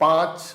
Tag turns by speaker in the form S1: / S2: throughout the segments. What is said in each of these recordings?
S1: 5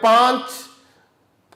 S1: 5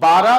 S1: 12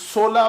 S1: 16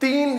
S1: 3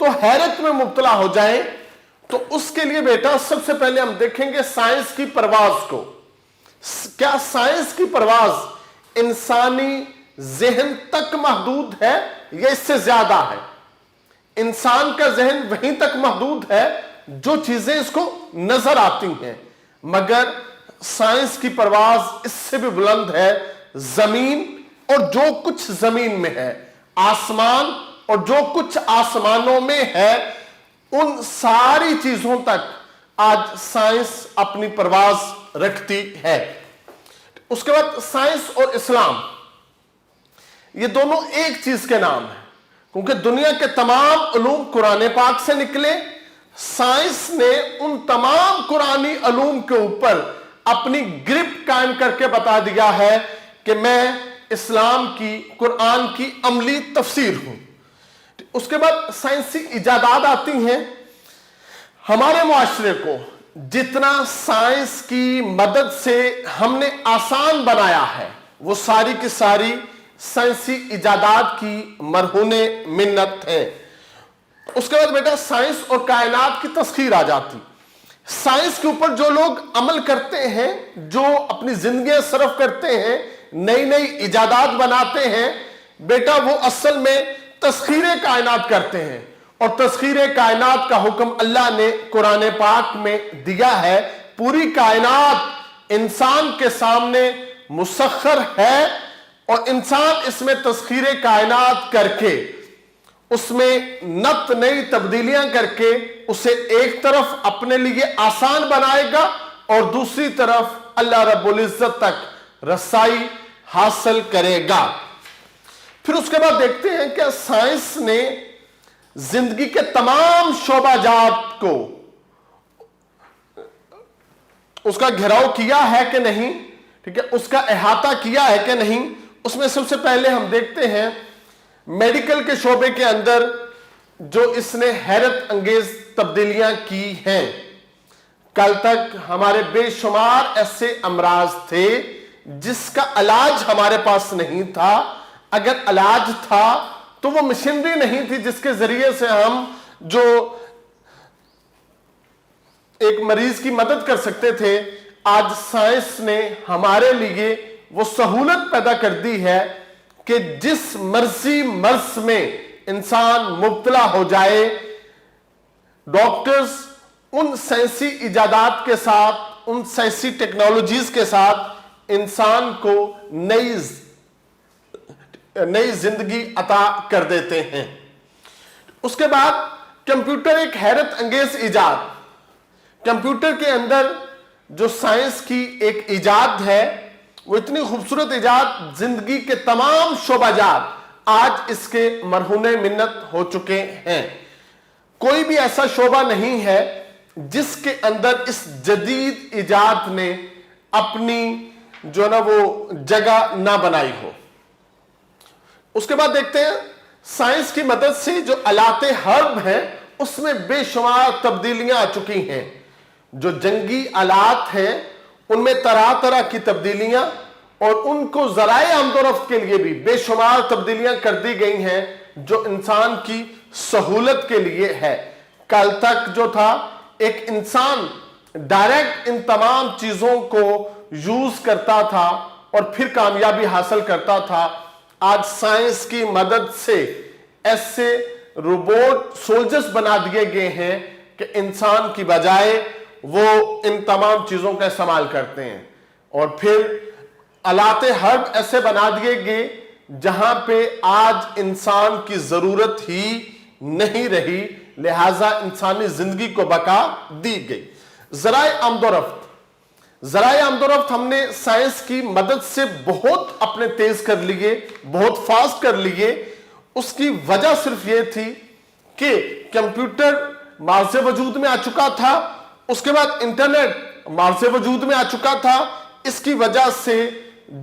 S1: تو حیرت میں مبتلا ہو جائیں، تو اس کے لیے بیٹا سب سے پہلے ہم دیکھیں گے سائنس کی پرواز کو. کیا سائنس کی پرواز انسانی ذہن تک محدود ہے یا اس سے زیادہ ہے؟ انسان کا ذہن وہیں تک محدود ہے جو چیزیں اس کو نظر آتی ہیں، مگر سائنس کی پرواز اس سے بھی بلند ہے. زمین اور جو کچھ زمین میں ہے، آسمان اور جو کچھ آسمانوں میں ہے، ان ساری چیزوں تک آج سائنس اپنی پرواز رکھتی ہے. اس کے بعد سائنس اور اسلام، یہ دونوں ایک چیز کے نام ہیں، کیونکہ دنیا کے تمام علوم قرآن پاک سے نکلے. سائنس نے ان تمام قرآنی علوم کے اوپر اپنی گرپ قائم کر کے بتا دیا ہے کہ میں اسلام کی، قرآن کی عملی تفسیر ہوں. اس کے بعد سائنسی ایجادات آتی ہیں. ہمارے معاشرے کو جتنا سائنس کی مدد سے ہم نے آسان بنایا ہے، وہ ساری کی ساری سائنسی ایجادات کی مرہون منت ہے. اس کے بعد بیٹا سائنس اور کائنات کی تسخیر آ جاتی. سائنس کے اوپر جو لوگ عمل کرتے ہیں، جو اپنی زندگیاں صرف کرتے ہیں، نئی نئی ایجادات بناتے ہیں، بیٹا وہ اصل میں تسخیر کائنات کرتے ہیں. اور تسخیر کائنات کا حکم اللہ نے قرآن پاک میں دیا ہے. پوری کائنات انسان کے سامنے مسخر ہے، اور انسان اس میں تسخیر کائنات کر کے، اس میں نت نئی تبدیلیاں کر کے اسے ایک طرف اپنے لیے آسان بنائے گا اور دوسری طرف اللہ رب العزت تک رسائی حاصل کرے گا. پھر اس کے بعد دیکھتے ہیں کہ سائنس نے زندگی کے تمام شعبہ جات کو اس کا گھیراؤ کیا ہے کہ نہیں، ٹھیک ہے، اس کا احاطہ کیا ہے کہ نہیں. اس میں سب سے پہلے ہم دیکھتے ہیں میڈیکل کے شعبے کے اندر جو اس نے حیرت انگیز تبدیلیاں کی ہیں. کل تک ہمارے بے شمار ایسے امراض تھے جس کا علاج ہمارے پاس نہیں تھا. اگر علاج تھا تو وہ مشینری نہیں تھی جس کے ذریعے سے ہم جو ایک مریض کی مدد کر سکتے تھے. آج سائنس نے ہمارے لیے وہ سہولت پیدا کر دی ہے کہ جس مرضی مرض میں انسان مبتلا ہو جائے، ڈاکٹرز ان سائنسی ایجادات کے ساتھ، ان سائنسی ٹیکنالوجیز کے ساتھ انسان کو نئی زندگی عطا کر دیتے ہیں. اس کے بعد کمپیوٹر ایک حیرت انگیز ایجاد. کمپیوٹر کے اندر جو سائنس کی ایک ایجاد ہے، وہ اتنی خوبصورت ایجاد، زندگی کے تمام شعبہ جات آج اس کے مرہون منت ہو چکے ہیں. کوئی بھی ایسا شعبہ نہیں ہے جس کے اندر اس جدید ایجاد نے اپنی جو نا وہ جگہ نہ بنائی ہو. اس کے بعد دیکھتے ہیں سائنس کی مدد سے جو آلات حرب ہیں اس میں بے شمار تبدیلیاں آ چکی ہیں. جو جنگی آلات ہیں ان میں طرح طرح کی تبدیلیاں، اور ان کو ذرائع آمد و رفت کے لیے بھی بے شمار تبدیلیاں کر دی گئی ہیں جو انسان کی سہولت کے لیے ہے. کل تک جو تھا ایک انسان ڈائریکٹ ان تمام چیزوں کو یوز کرتا تھا اور پھر کامیابی حاصل کرتا تھا. آج سائنس کی مدد سے ایسے روبوٹ سولجرز بنا دیے گئے ہیں کہ انسان کی بجائے وہ ان تمام چیزوں کا استعمال کرتے ہیں. اور پھر آلات حرب ایسے بنا دیے گئے جہاں پہ آج انسان کی ضرورت ہی نہیں رہی، لہٰذا انسانی زندگی کو بقا دی گئی. ذرائع آمد و رفت ہم نے سائنس کی مدد سے بہت اپنے تیز کر لیے، بہت فاسٹ کر لیے. اس کی وجہ صرف یہ تھی کہ کمپیوٹر مارز وجود میں آ چکا تھا، اس کے بعد انٹرنیٹ مارز وجود میں آ چکا تھا. اس کی وجہ سے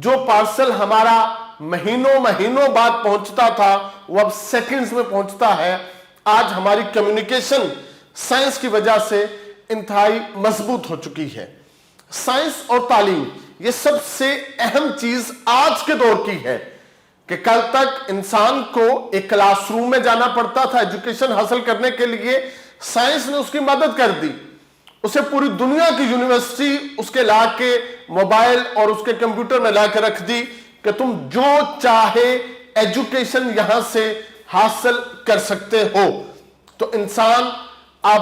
S1: جو پارسل ہمارا مہینوں بعد پہنچتا تھا وہ اب سیکنڈز میں پہنچتا ہے. آج ہماری کمیونیکیشن سائنس کی وجہ سے انتہائی مضبوط ہو چکی ہے. سائنس اور تعلیم یہ سب سے اہم چیز آج کے دور کی ہے. کہ کل تک انسان کو ایک کلاس روم میں جانا پڑتا تھا ایجوکیشن حاصل کرنے کے لیے، سائنس نے اس کی مدد کر دی، اسے پوری دنیا کی یونیورسٹی اس کے لا کے موبائل اور اس کے کمپیوٹر میں لا کے رکھ دی کہ تم جو چاہے ایجوکیشن یہاں سے حاصل کر سکتے ہو۔ تو انسان اب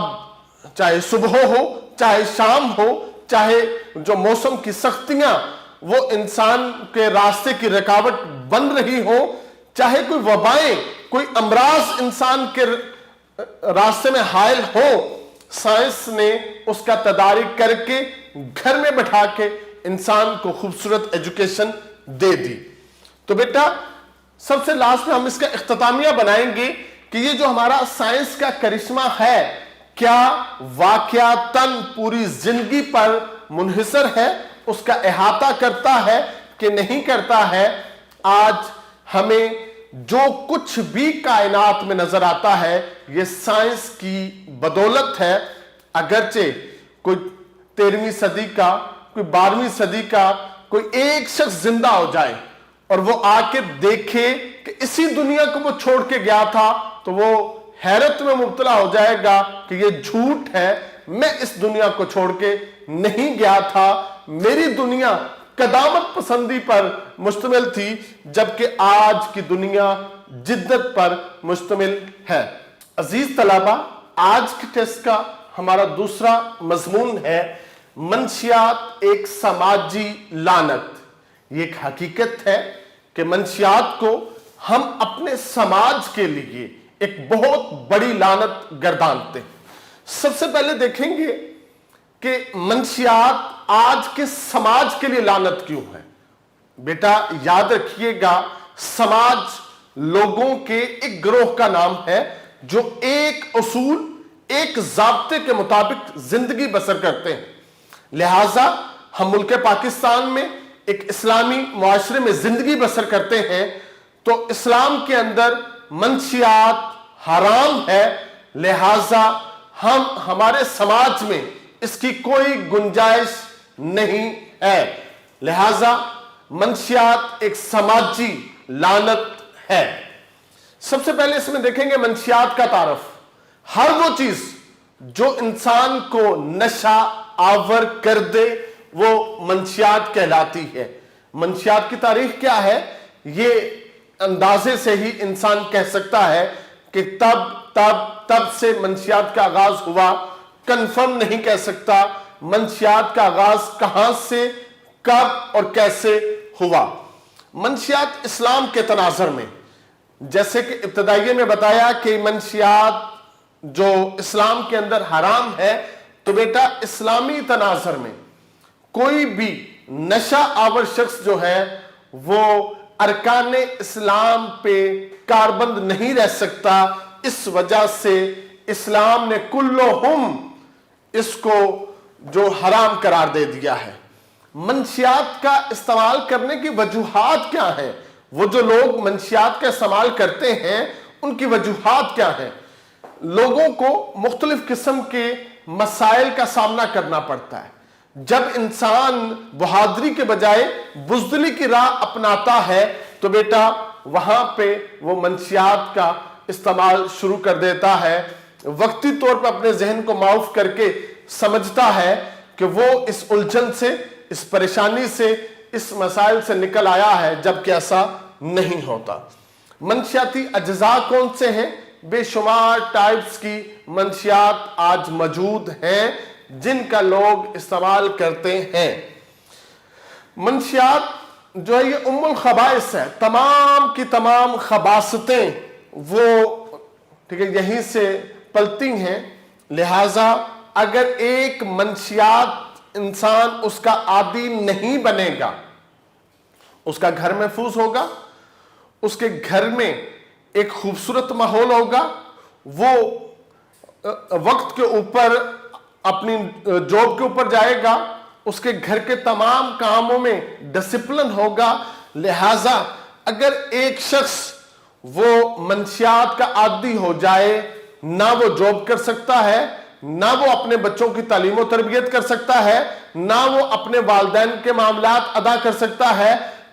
S1: چاہے صبح ہو، چاہے شام ہو، چاہے جو موسم کی سختیاں وہ انسان کے راستے کی رکاوٹ بن رہی ہو، چاہے کوئی وبائیں، کوئی امراض انسان کے راستے میں حائل ہو، سائنس نے اس کا تدارک کر کے گھر میں بٹھا کے انسان کو خوبصورت ایجوکیشن دے دی۔ تو بیٹا سب سے لاسٹ میں ہم اس کا اختتامیہ بنائیں گے کہ یہ جو ہمارا سائنس کا کرشمہ ہے کیا واقعتاً پوری زندگی پر منحصر ہے، اس کا احاطہ کرتا ہے کہ نہیں کرتا ہے۔ آج ہمیں جو کچھ بھی کائنات میں نظر آتا ہے یہ سائنس کی بدولت ہے، اگرچہ کوئی 13ویں صدی کا، کوئی 12ویں صدی کا کوئی ایک شخص زندہ ہو جائے اور وہ آ کے دیکھے کہ اسی دنیا کو وہ چھوڑ کے گیا تھا تو وہ حیرت میں مبتلا ہو جائے گا کہ یہ جھوٹ ہے، میں اس دنیا کو چھوڑ کے نہیں گیا تھا، میری دنیا قدامت پسندی پر مشتمل تھی، جبکہ آج کی دنیا جدت پر مشتمل ہے۔ عزیز طلبہ، آج کے ٹیسٹ کا ہمارا دوسرا مضمون ہے منشیات ایک سماجی لعنت۔ یہ ایک حقیقت ہے کہ منشیات کو ہم اپنے سماج کے لیے ایک بہت بڑی لعنت گردانتے ہیں۔ سب سے پہلے دیکھیں گے کہ منشیات آج کے سماج کے لیے لعنت کیوں ہے۔ بیٹا یاد رکھیے گا، سماج لوگوں کے ایک گروہ کا نام ہے جو ایک اصول، ایک ضابطے کے مطابق زندگی بسر کرتے ہیں۔ لہٰذا ہم ملک پاکستان میں ایک اسلامی معاشرے میں زندگی بسر کرتے ہیں تو اسلام کے اندر منشیات حرام ہے، لہٰذا ہمارے سماج میں اس کی کوئی گنجائش نہیں ہے، لہٰذا منشیات ایک سماجی لعنت ہے۔ سب سے پہلے اس میں دیکھیں گے منشیات کا تعارف۔ ہر وہ چیز جو انسان کو نشہ آور کر دے وہ منشیات کہلاتی ہے۔ منشیات کی تاریخ کیا ہے یہ اندازے سے ہی انسان کہہ سکتا ہے کہ تب سے منشیات کا آغاز ہوا، کنفرم نہیں کہہ سکتا منشیات کا آغاز کہاں سے، کب اور کیسے ہوا۔ منشیات اسلام کے تناظر میں، جیسے کہ ابتدائیے میں بتایا کہ منشیات جو اسلام کے اندر حرام ہے، تو بیٹا اسلامی تناظر میں کوئی بھی نشہ آور شخص جو ہے وہ ارکان اسلام پہ کاربند نہیں رہ سکتا، اس وجہ سے اسلام نے کلہم اس کو جو حرام قرار دے دیا ہے۔ منشیات کا استعمال کرنے کی وجوہات کیا ہیں؟ وہ جو لوگ منشیات کا استعمال کرتے ہیں ان کی وجوہات کیا ہیں؟ لوگوں کو مختلف قسم کے مسائل کا سامنا کرنا پڑتا ہے۔ جب انسان بہادری کے بجائے بزدلی کی راہ اپناتا ہے تو بیٹا وہاں پہ وہ منشیات کا استعمال شروع کر دیتا ہے، وقتی طور پر اپنے ذہن کو معاف کر کے سمجھتا ہے کہ وہ اس الجھن سے، اس پریشانی سے، اس مسائل سے نکل آیا ہے، جبکہ ایسا نہیں ہوتا۔ منشیاتی اجزاء کون سے ہیں؟ بے شمار ٹائپس کی منشیات آج موجود ہیں جن کا لوگ استعمال کرتے ہیں۔ منشیات جو ہے یہ ام الخبائث ہے، تمام کی تمام خباثتیں وہ ٹھیک ہے یہیں سے پلتی ہیں، لہٰذا اگر ایک منشیات انسان اس کا عادی نہیں بنے گا، اس کا گھر محفوظ ہوگا، اس کے گھر میں ایک خوبصورت ماحول ہوگا، وہ وقت کے اوپر اپنی جاب کے اوپر جائے گا، اس کے گھر کے تمام کاموں میں ڈسپلن ہوگا۔ لہٰذا اگر ایک شخص وہ منشیات کا عادی ہو جائے، نہ وہ جاب کر سکتا ہے، نہ وہ اپنے بچوں کی تعلیم و تربیت کر سکتا ہے، نہ وہ اپنے والدین کے معاملات ادا کر سکتا ہے،